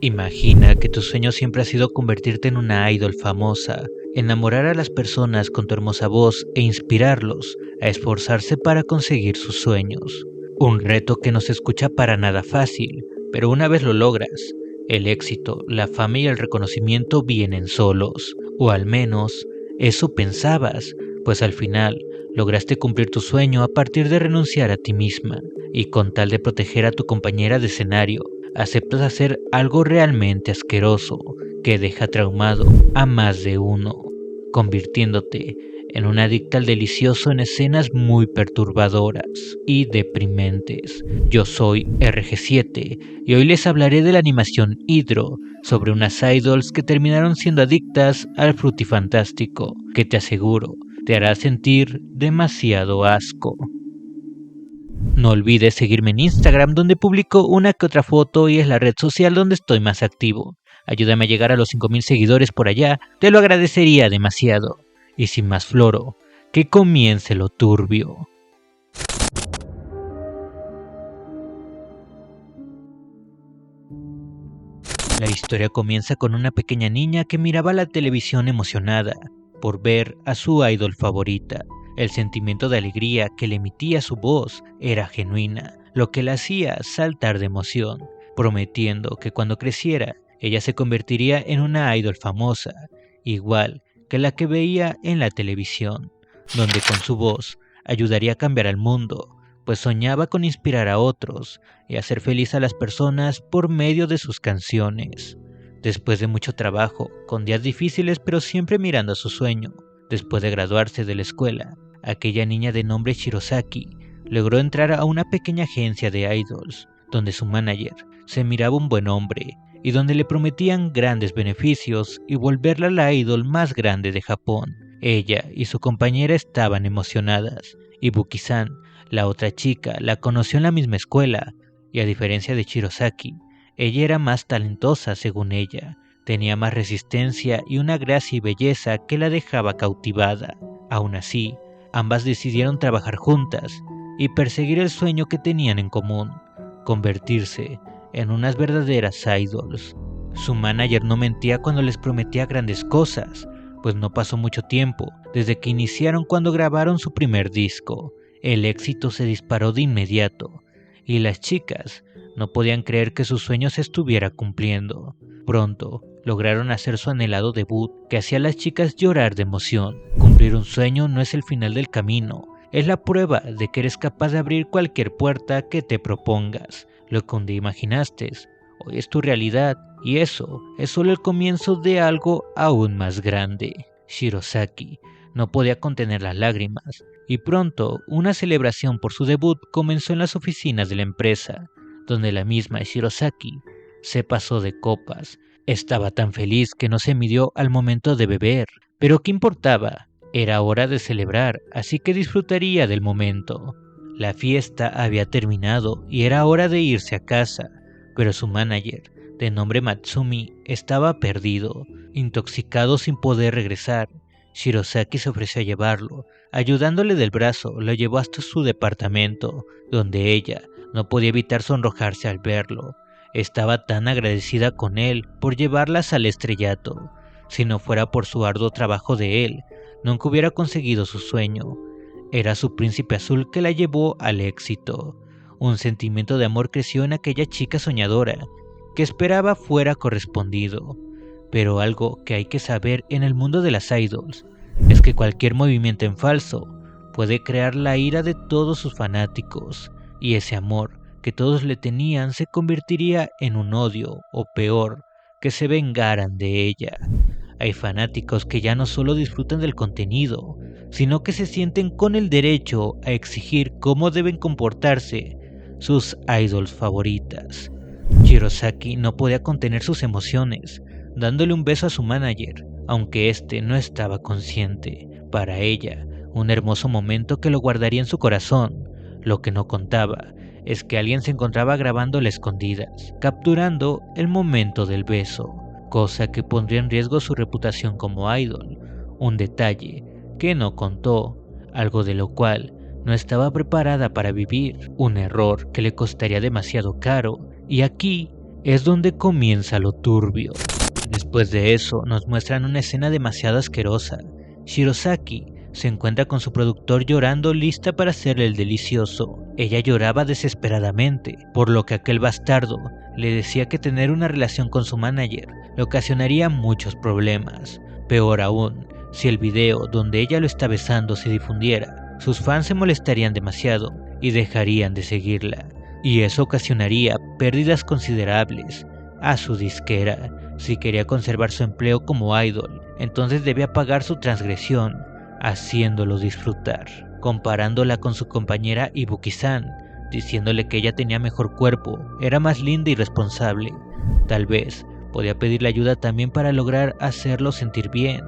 Imagina que tu sueño siempre ha sido convertirte en una idol famosa, enamorar a las personas con tu hermosa voz e inspirarlos a esforzarse para conseguir sus sueños. Un reto que no se escucha para nada fácil, pero una vez lo logras, el éxito, la fama y el reconocimiento vienen solos, o al menos eso pensabas, pues al final lograste cumplir tu sueño a partir de renunciar a ti misma y con tal de proteger a tu compañera de escenario aceptas hacer algo realmente asqueroso que deja traumado a más de uno, convirtiéndote en una adicta al delicioso en escenas muy perturbadoras y deprimentes. Yo soy RG7 y hoy les hablaré de la animación Hydro, sobre unas idols que terminaron siendo adictas al frutifantástico, que te aseguro te hará sentir demasiado asco. No olvides seguirme en Instagram, donde publico una que otra foto y es la red social donde estoy más activo. Ayúdame a llegar a los 5000 seguidores por allá, te lo agradecería demasiado. Y sin más floro, que comience lo turbio. La historia comienza con una pequeña niña que miraba la televisión emocionada por ver a su idol favorita. El sentimiento de alegría que le emitía su voz era genuina, lo que la hacía saltar de emoción, prometiendo que cuando creciera ella se convertiría en una idol famosa, igual que la que veía en la televisión, donde con su voz ayudaría a cambiar al mundo, pues soñaba con inspirar a otros y hacer feliz a las personas por medio de sus canciones. Después de mucho trabajo, con días difíciles pero siempre mirando a su sueño, después de graduarse de la escuela, aquella niña de nombre Shirosaki logró entrar a una pequeña agencia de idols, donde su manager se miraba un buen hombre y donde le prometían grandes beneficios y volverla la idol más grande de Japón. Ella y su compañera estaban emocionadas, y Buki-san, la otra chica, la conoció en la misma escuela, y a diferencia de Shirosaki, ella era más talentosa según ella, tenía más resistencia y una gracia y belleza que la dejaba cautivada. Aún así, ambas decidieron trabajar juntas y perseguir el sueño que tenían en común, convertirse en unas verdaderas idols. Su manager no mentía cuando les prometía grandes cosas, pues no pasó mucho tiempo desde que iniciaron cuando grabaron su primer disco. El éxito se disparó de inmediato, y las chicas no podían creer que su sueño se estuviera cumpliendo. Pronto lograron hacer su anhelado debut, que hacía a las chicas llorar de emoción. Cumplir un sueño no es el final del camino, es la prueba de que eres capaz de abrir cualquier puerta que te propongas. Lo que un día imaginaste, hoy es tu realidad, y eso es solo el comienzo de algo aún más grande. Shirosaki no podía contener las lágrimas, y pronto una celebración por su debut comenzó en las oficinas de la empresa, donde la misma Shirosaki se pasó de copas. Estaba tan feliz que no se midió al momento de beber, pero ¿qué importaba? Era hora de celebrar, así que disfrutaría del momento. La fiesta había terminado y era hora de irse a casa, pero su manager, de nombre Matsumi, estaba perdido, intoxicado sin poder regresar. Shirosaki se ofreció a llevarlo. Ayudándole del brazo, lo llevó hasta su departamento, donde ella no podía evitar sonrojarse al verlo. Estaba tan agradecida con él por llevarlas al estrellato. Si no fuera por su arduo trabajo de él, nunca hubiera conseguido su sueño. Era su príncipe azul que la llevó al éxito. Un sentimiento de amor creció en aquella chica soñadora, que esperaba fuera correspondido. Pero algo que hay que saber en el mundo de las idols es que cualquier movimiento en falso puede crear la ira de todos sus fanáticos, y ese amor que todos le tenían se convertiría en un odio, o peor, que se vengaran de ella. Hay fanáticos que ya no solo disfrutan del contenido, sino que se sienten con el derecho a exigir cómo deben comportarse sus idols favoritas. Shirosaki no podía contener sus emociones, dándole un beso a su manager, aunque este no estaba consciente. Para ella, un hermoso momento que lo guardaría en su corazón. Lo que no contaba es que alguien se encontraba grabándole escondidas, capturando el momento del beso, cosa que pondría en riesgo su reputación como idol. Un detalle que no contó, algo de lo cual no estaba preparada para vivir, un error que le costaría demasiado caro. Y aquí es donde comienza lo turbio. Después de eso nos muestran una escena demasiado asquerosa. Shirosaki se encuentra con su productor llorando lista para hacerle el delicioso. Ella lloraba desesperadamente, por lo que aquel bastardo le decía que tener una relación con su manager le ocasionaría muchos problemas. Peor aún, si el video donde ella lo está besando se difundiera, sus fans se molestarían demasiado y dejarían de seguirla, y eso ocasionaría pérdidas considerables a su disquera. Si quería conservar su empleo como idol, entonces debía pagar su transgresión, haciéndolo disfrutar, comparándola con su compañera Ibuki-san, diciéndole que ella tenía mejor cuerpo, era más linda y responsable. Tal vez podía pedirle ayuda también para lograr hacerlo sentir bien,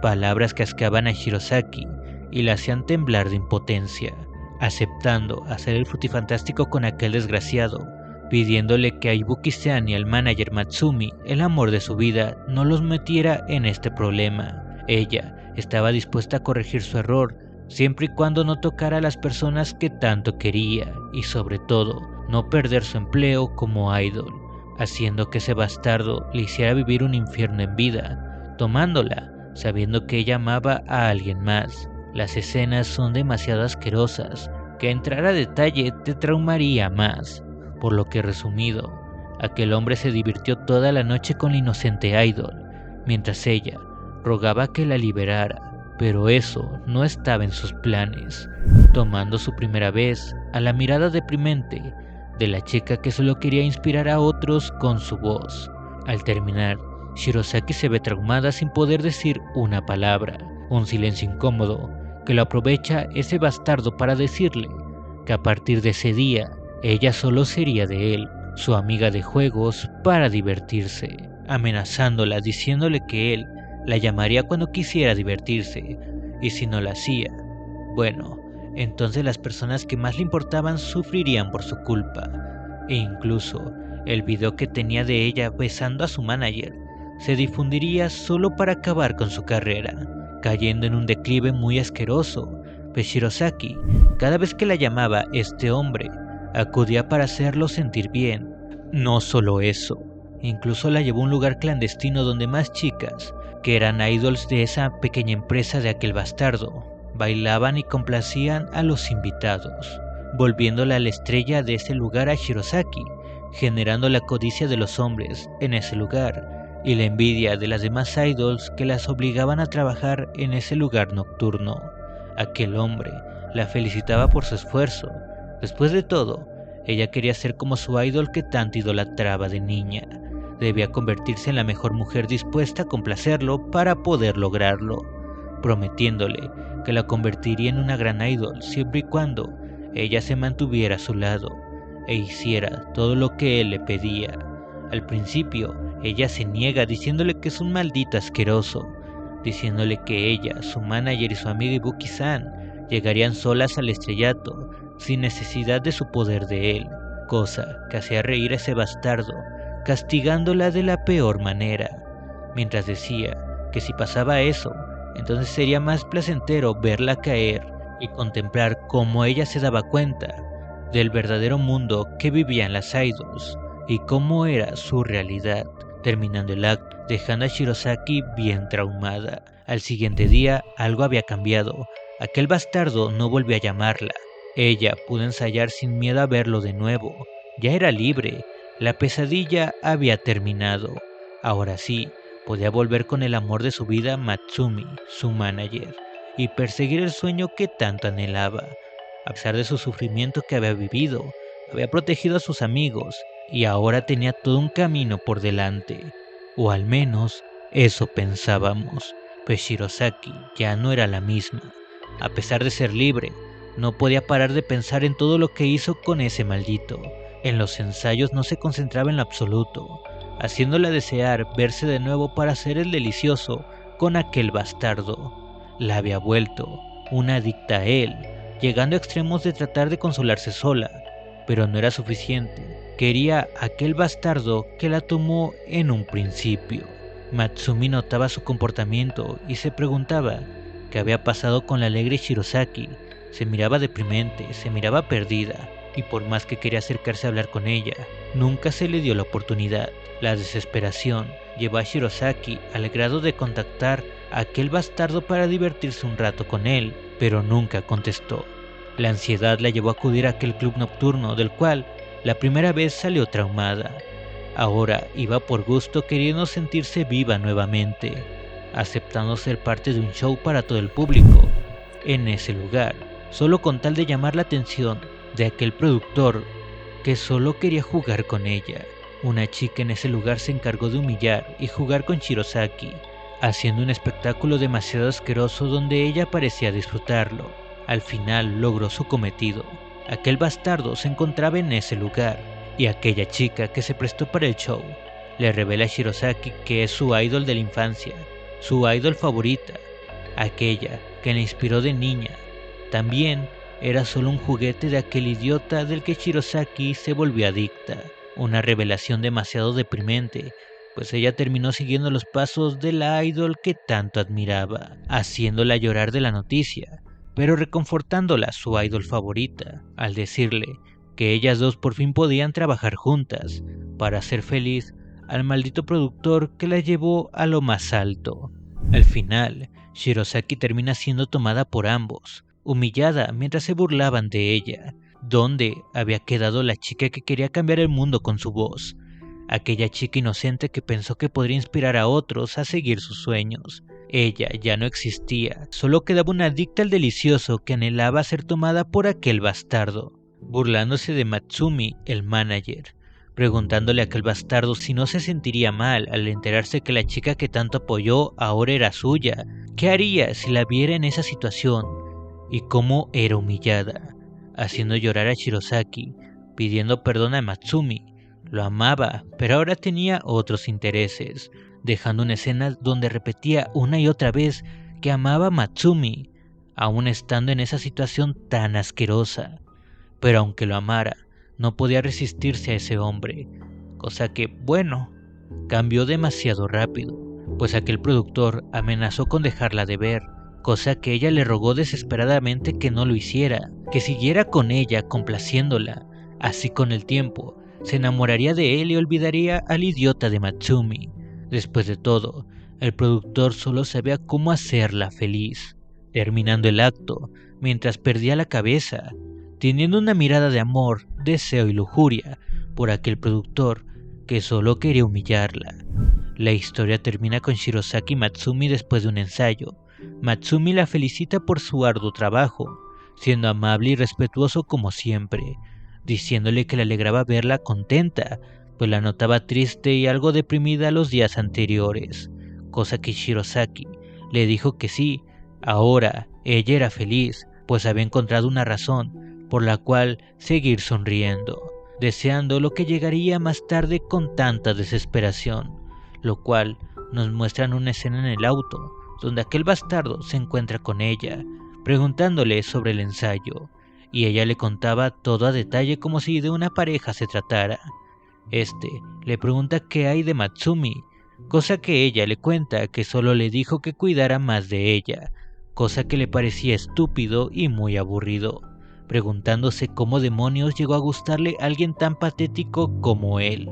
palabras que asqueaban a Shirosaki y la hacían temblar de impotencia, aceptando hacer el frutifantástico con aquel desgraciado, pidiéndole que a Ibuki-san y al manager Matsumi, el amor de su vida, no los metiera en este problema. Ella estaba dispuesta a corregir su error, siempre y cuando no tocara a las personas que tanto quería, y sobre todo, no perder su empleo como idol, haciendo que ese bastardo le hiciera vivir un infierno en vida, tomándola, sabiendo que ella amaba a alguien más. Las escenas son demasiado asquerosas, que entrar a detalle te traumaría más. Por lo que, resumido, aquel hombre se divirtió toda la noche con la inocente idol, mientras ella rogaba que la liberara, pero eso no estaba en sus planes, tomando su primera vez a la mirada deprimente de la chica que solo quería inspirar a otros con su voz. Al terminar, Shirosaki se ve traumada sin poder decir una palabra, un silencio incómodo que lo aprovecha ese bastardo para decirle que a partir de ese día ella solo sería de él, su amiga de juegos, para divertirse, amenazándola diciéndole que él la llamaría cuando quisiera divertirse, y si no la hacía, bueno, entonces las personas que más le importaban sufrirían por su culpa, e incluso el video que tenía de ella besando a su manager se difundiría solo para acabar con su carrera, cayendo en un declive muy asqueroso, pues Shirosaki, cada vez que la llamaba este hombre, acudía para hacerlo sentir bien. No solo eso, incluso la llevó a un lugar clandestino donde más chicas, que eran idols de esa pequeña empresa de aquel bastardo, bailaban y complacían a los invitados, volviéndola la estrella de ese lugar a Shirosaki, generando la codicia de los hombres en ese lugar y la envidia de las demás idols que las obligaban a trabajar en ese lugar nocturno. Aquel hombre la felicitaba por su esfuerzo. Después de todo, ella quería ser como su idol que tanto idolatraba de niña. Debía convertirse en la mejor mujer dispuesta a complacerlo para poder lograrlo, prometiéndole que la convertiría en una gran idol siempre y cuando ella se mantuviera a su lado e hiciera todo lo que él le pedía. Al principio, ella se niega diciéndole que es un maldito asqueroso, diciéndole que ella, su manager y su amiga Ibuki-san llegarían solas al estrellato sin necesidad de su poder de él, cosa que hacía reír a ese bastardo, castigándola de la peor manera, mientras decía que si pasaba eso, entonces sería más placentero verla caer y contemplar cómo ella se daba cuenta del verdadero mundo que vivían las idols y cómo era su realidad, terminando el acto, dejando a Shirosaki bien traumada. Al siguiente día algo había cambiado, aquel bastardo no volvió a llamarla. Ella pudo ensayar sin miedo a verlo de nuevo. Ya era libre, la pesadilla había terminado. Ahora sí, podía volver con el amor de su vida, Matsumi, su manager, y perseguir el sueño que tanto anhelaba. A pesar de su sufrimiento que había vivido, había protegido a sus amigos y ahora tenía todo un camino por delante. O al menos eso pensábamos, pues Shirosaki ya no era la misma. A pesar de ser libre, no podía parar de pensar en todo lo que hizo con ese maldito. En los ensayos no se concentraba en lo absoluto, haciéndola desear verse de nuevo para hacer el delicioso con aquel bastardo. La había vuelto una adicta a él, llegando a extremos de tratar de consolarse sola, pero no era suficiente. Quería aquel bastardo que la tomó en un principio. Matsumi notaba su comportamiento y se preguntaba qué había pasado con la alegre Shirosaki. Se miraba deprimente, se miraba perdida. y por más que quería acercarse a hablar con ella, nunca se le dio la oportunidad. La desesperación llevó a Shirosaki al grado de contactar a aquel bastardo para divertirse un rato con él, pero nunca contestó. La ansiedad la llevó a acudir a aquel club nocturno del cual la primera vez salió traumada. Ahora iba por gusto, queriendo sentirse viva nuevamente, aceptando ser parte de un show para todo el público en ese lugar, solo con tal de llamar la atención de aquel productor que solo quería jugar con ella. Una chica en ese lugar se encargó de humillar y jugar con Shirosaki, haciendo un espectáculo demasiado asqueroso donde ella parecía disfrutarlo. Al final logró su cometido. Aquel bastardo se encontraba en ese lugar, y aquella chica que se prestó para el show le revela a Shirosaki que es su idol de la infancia, su idol favorita, aquella que le inspiró de niña. También era solo un juguete de aquel idiota del que Shirosaki se volvió adicta. Una revelación demasiado deprimente, pues ella terminó siguiendo los pasos de la idol que tanto admiraba, haciéndola llorar de la noticia, pero reconfortándola su idol favorita, al decirle que ellas dos por fin podían trabajar juntas para hacer feliz al maldito productor que la llevó a lo más alto. Al final, Shirosaki termina siendo tomada por ambos, humillada mientras se burlaban de ella. ¿Dónde había quedado la chica que quería cambiar el mundo con su voz? Aquella chica inocente que pensó que podría inspirar a otros a seguir sus sueños. Ella ya no existía, solo quedaba una adicta al delicioso que anhelaba ser tomada por aquel bastardo. Burlándose de Matsumi, el manager, preguntándole a aquel bastardo si no se sentiría mal al enterarse que la chica que tanto apoyó ahora era suya. ¿Qué haría si la viera en esa situación? Y cómo era humillada, haciendo llorar a Shirosaki, pidiendo perdón a Matsumi. Lo amaba, pero ahora tenía otros intereses, dejando una escena donde repetía una y otra vez que amaba a Matsumi, aún estando en esa situación tan asquerosa. Pero aunque lo amara, no podía resistirse a ese hombre, cosa que, bueno, cambió demasiado rápido, pues aquel productor amenazó con dejarla de ver, cosa que ella le rogó desesperadamente que no lo hiciera, que siguiera con ella complaciéndola. Así con el tiempo, se enamoraría de él y olvidaría al idiota de Matsumi. Después de todo, el productor solo sabía cómo hacerla feliz, terminando el acto mientras perdía la cabeza, teniendo una mirada de amor, deseo y lujuria por aquel productor que solo quería humillarla. La historia termina con Shirosaki y Matsumi después de un ensayo. Matsumi la felicita por su arduo trabajo, siendo amable y respetuoso como siempre, diciéndole que le alegraba verla contenta, pues la notaba triste y algo deprimida los días anteriores, cosa que Shirosaki le dijo que sí, ahora ella era feliz, pues había encontrado una razón por la cual seguir sonriendo, deseando lo que llegaría más tarde con tanta desesperación, lo cual nos muestran una escena en el auto, donde aquel bastardo se encuentra con ella, preguntándole sobre el ensayo, y ella le contaba todo a detalle como si de una pareja se tratara. Este le pregunta qué hay de Matsumi, cosa que ella le cuenta que solo le dijo que cuidara más de ella, cosa que le parecía estúpido y muy aburrido, preguntándose cómo demonios llegó a gustarle a alguien tan patético como él,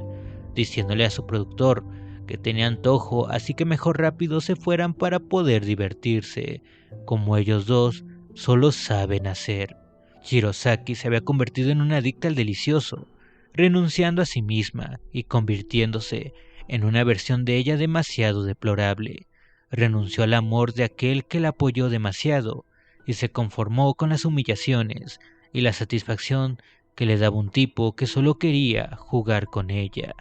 diciéndole a su productor que tenía antojo, así que mejor rápido se fueran para poder divertirse, como ellos dos solo saben hacer. Shirosaki se había convertido en una adicta al delicioso, renunciando a sí misma y convirtiéndose en una versión de ella demasiado deplorable. Renunció al amor de aquel que la apoyó demasiado y se conformó con las humillaciones y la satisfacción que le daba un tipo que solo quería jugar con ella.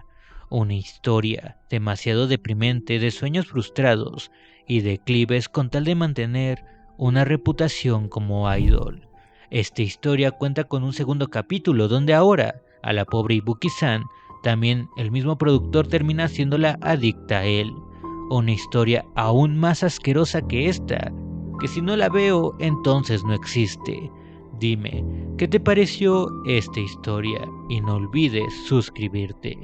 Una historia demasiado deprimente de sueños frustrados y declives con tal de mantener una reputación como idol. Esta historia cuenta con un segundo capítulo donde ahora a la pobre Ibuki-san también el mismo productor termina haciéndola adicta a él. Una historia aún más asquerosa que esta, que si no la veo entonces no existe. Dime, ¿qué te pareció esta historia? Y no olvides suscribirte.